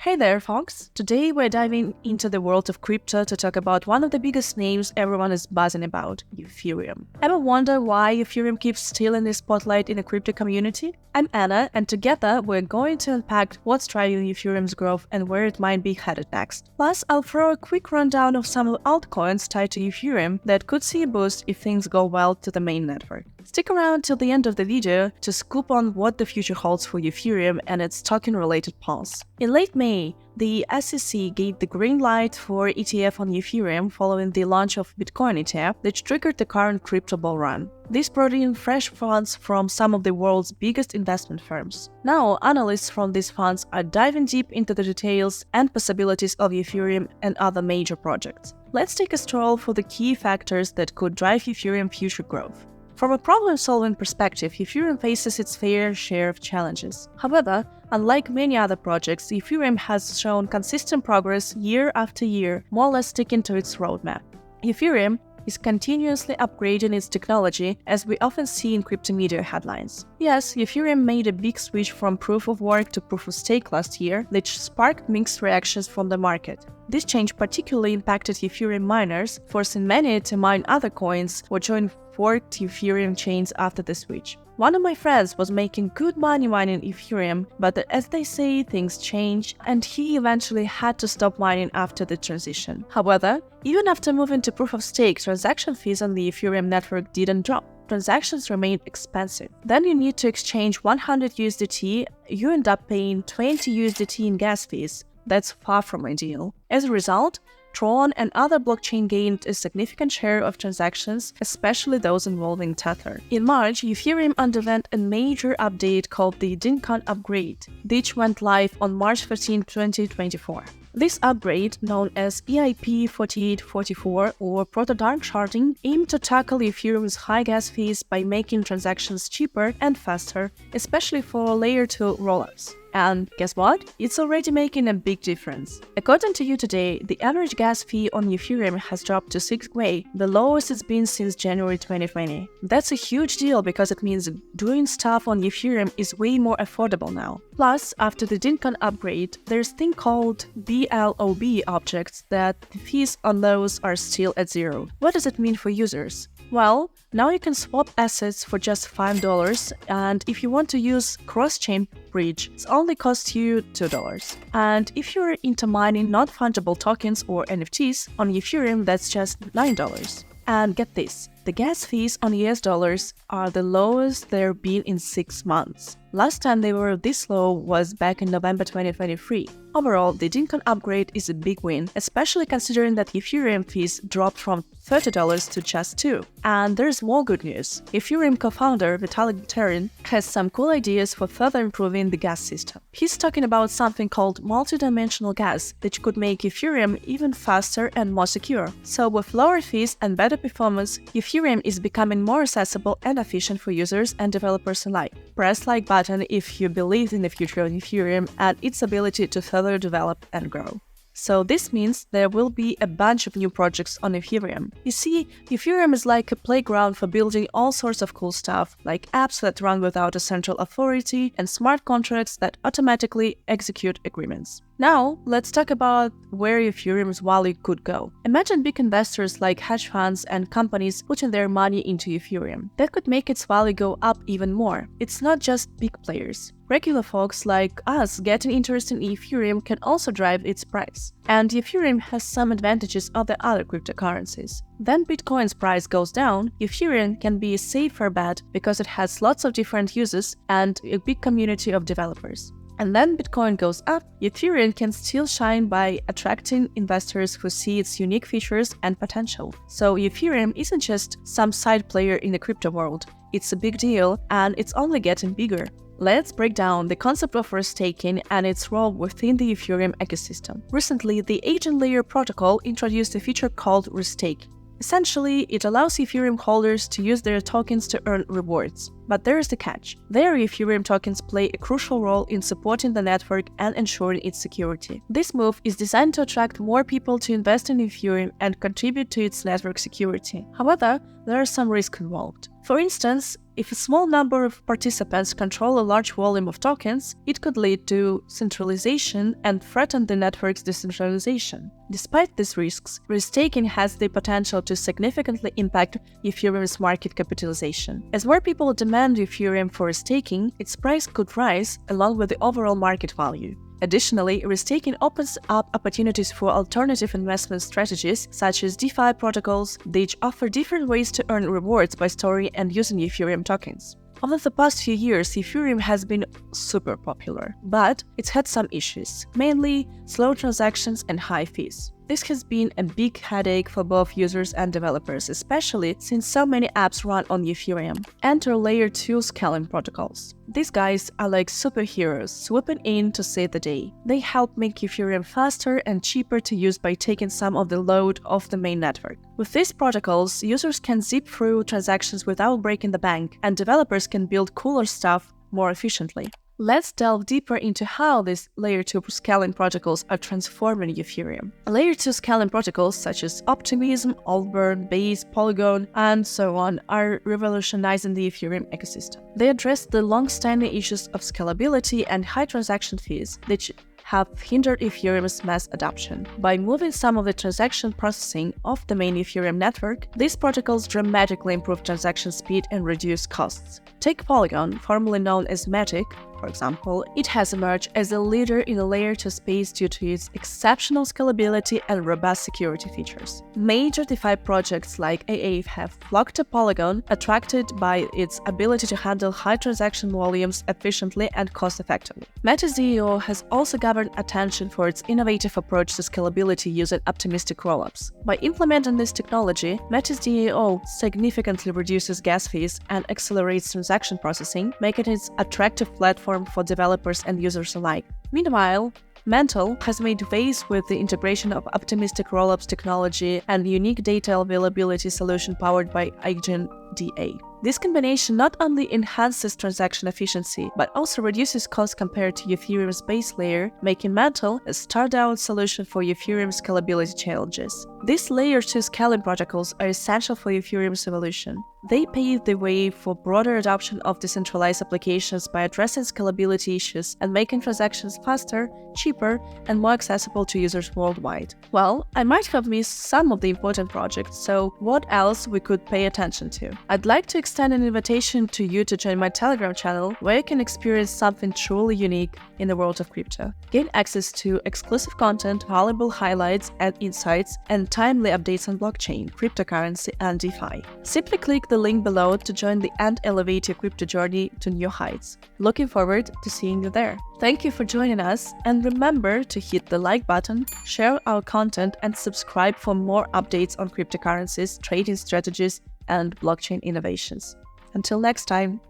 Hey there, folks! Today we're diving into the world of crypto to talk about one of the biggest names everyone is buzzing about, Ethereum. Ever wonder why Ethereum keeps stealing the spotlight in the crypto community? I'm Anna, and together we're going to unpack what's driving Ethereum's growth and where it might be headed next. Plus, I'll throw a quick rundown of some of the altcoins tied to Ethereum that could see a boost if things go well to the main network. Stick around till the end of the video to scoop on what the future holds for Ethereum and its token-related pulse. In late May, the SEC gave the green light for ETF on Ethereum following the launch of Bitcoin ETF, which triggered the current crypto bull run. This brought in fresh funds from some of the world's biggest investment firms. Now, analysts from these funds are diving deep into the details and possibilities of Ethereum and other major projects. Let's take a stroll for the key factors that could drive Ethereum future growth. From a problem-solving perspective, Ethereum faces its fair share of challenges. However, unlike many other projects, Ethereum has shown consistent progress year after year, more or less sticking to its roadmap. Ethereum is continuously upgrading its technology, as we often see in crypto media headlines. Yes, Ethereum made a big switch from proof of work to proof of stake last year, which sparked mixed reactions from the market. This change particularly impacted Ethereum miners, forcing many to mine other coins or join forked Ethereum chains after the switch. One of my friends was making good money mining Ethereum, but as they say, things change, and he eventually had to stop mining after the transition. However, even after moving to proof of stake, transaction fees on the Ethereum network didn't drop. Transactions remain expensive. Then you need to exchange 100 USDT, you end up paying 20 USDT in gas fees. That's far from ideal. As a result, Tron and other blockchain gained a significant share of transactions, especially those involving Tether. In March, Ethereum underwent a major update called the Dinkan upgrade, which went live on March 13, 2024. This upgrade, known as EIP 4844 or Proto-Dark sharding, aimed to tackle Ethereum's high gas fees by making transactions cheaper and faster, especially for Layer 2 rollups. And guess what? It's already making a big difference. According to today, the average gas fee on Ethereum has dropped to 6 Gwei, the lowest it's been since January 2020. That's a huge deal because it means doing stuff on Ethereum is way more affordable now. Plus, after the Dinkan upgrade, there's a thing called BLOB objects that the fees on those are still at zero. What does it mean for users? Well, now you can swap assets for just $5, and if you want to use cross-chain bridge, it only costs you $2. And if you're into mining non-fungible tokens or NFTs on Ethereum, that's just $9. And get this, the gas fees on US dollars are the lowest they've been in 6 months. Last time they were this low was back in November 2023. Overall, the Dinkan upgrade is a big win, especially considering that Ethereum fees dropped from $30 to just $2. And there's more good news. Ethereum co-founder Vitalik Buterin has some cool ideas for further improving the gas system. He's talking about something called multi-dimensional gas, which could make Ethereum even faster and more secure. So with lower fees and better performance, Ethereum is becoming more accessible and efficient for users and developers alike. Press like button if you believe in the future of Ethereum and its ability to further develop and grow. So this means there will be a bunch of new projects on Ethereum. You see, Ethereum is like a playground for building all sorts of cool stuff, like apps that run without a central authority and smart contracts that automatically execute agreements. Now, let's talk about where Ethereum's value could go. Imagine big investors like hedge funds and companies putting their money into Ethereum. That could make its value go up even more. It's not just big players. Regular folks like us getting interested in Ethereum can also drive its price. And Ethereum has some advantages of the other cryptocurrencies. Then Bitcoin's price goes down, Ethereum can be a safer bet because it has lots of different users and a big community of developers. And then Bitcoin goes up, Ethereum can still shine by attracting investors who see its unique features and potential. So Ethereum isn't just some side player in the crypto world, it's a big deal and it's only getting bigger. Let's break down the concept of restaking and its role within the Ethereum ecosystem. Recently, the Agent Layer protocol introduced a feature called Restake. Essentially, it allows Ethereum holders to use their tokens to earn rewards. But there is the catch. Their Ethereum tokens play a crucial role in supporting the network and ensuring its security. This move is designed to attract more people to invest in Ethereum and contribute to its network security. However, there are some risks involved. For instance, If a small number of participants control a large volume of tokens, it could lead to centralization and threaten the network's decentralization. Despite these risks, restaking has the potential to significantly impact Ethereum's market capitalization. As more people demand Ethereum for restaking, its price could rise along with the overall market value. Additionally, restaking opens up opportunities for alternative investment strategies such as DeFi protocols, which offer different ways to earn rewards by storing and using Ethereum tokens. Over the past few years, Ethereum has been super popular, but it's had some issues, mainly slow transactions and high fees. This has been a big headache for both users and developers, especially since so many apps run on Ethereum. Enter Layer 2 scaling protocols. These guys are like superheroes swooping in to save the day. They help make Ethereum faster and cheaper to use by taking some of the load off the main network. With these protocols, users can zip through transactions without breaking the bank, and developers can build cooler stuff more efficiently. Let's delve deeper into how these Layer 2 scaling protocols are transforming Ethereum. Layer 2 scaling protocols such as Optimism, Altburn, Base, Polygon, and so on are revolutionizing the Ethereum ecosystem. They address the long-standing issues of scalability and high transaction fees that have hindered Ethereum's mass adoption. By moving some of the transaction processing off the main Ethereum network, these protocols dramatically improve transaction speed and reduce costs. Take Polygon, formerly known as Matic, for example. It has emerged as a leader in the Layer 2 space due to its exceptional scalability and robust security features. Major DeFi projects like Aave have flocked to Polygon, attracted by its ability to handle high transaction volumes efficiently and cost-effectively. Metis.io has also garnered attention for its innovative approach to scalability using optimistic rollups. By implementing this technology, Metis.io significantly reduces gas fees and accelerates transaction processing, making it an attractive platform for developers and users alike. Meanwhile, Mantle has made waves with the integration of optimistic rollups technology and unique data availability solution powered by EigenDA. This combination not only enhances transaction efficiency, but also reduces costs compared to Ethereum's base layer, making Mantle a standout solution for Ethereum scalability challenges. These Layer 2 scaling protocols are essential for Ethereum's evolution. They pave the way for broader adoption of decentralized applications by addressing scalability issues and making transactions faster, cheaper, and more accessible to users worldwide. Well, I might have missed some of the important projects, so what else we could pay attention to? I'd like to extend an invitation to you to join my Telegram channel, where you can experience something truly unique in the world of crypto. Gain access to exclusive content, valuable highlights and insights, and timely updates on blockchain, cryptocurrency, and DeFi. Simply click the link below to join and elevate your crypto journey to new heights. Looking forward to seeing you there. Thank you for joining us, and remember to hit the like button, share our content, and subscribe for more updates on cryptocurrencies, trading strategies, and blockchain innovations. Until next time.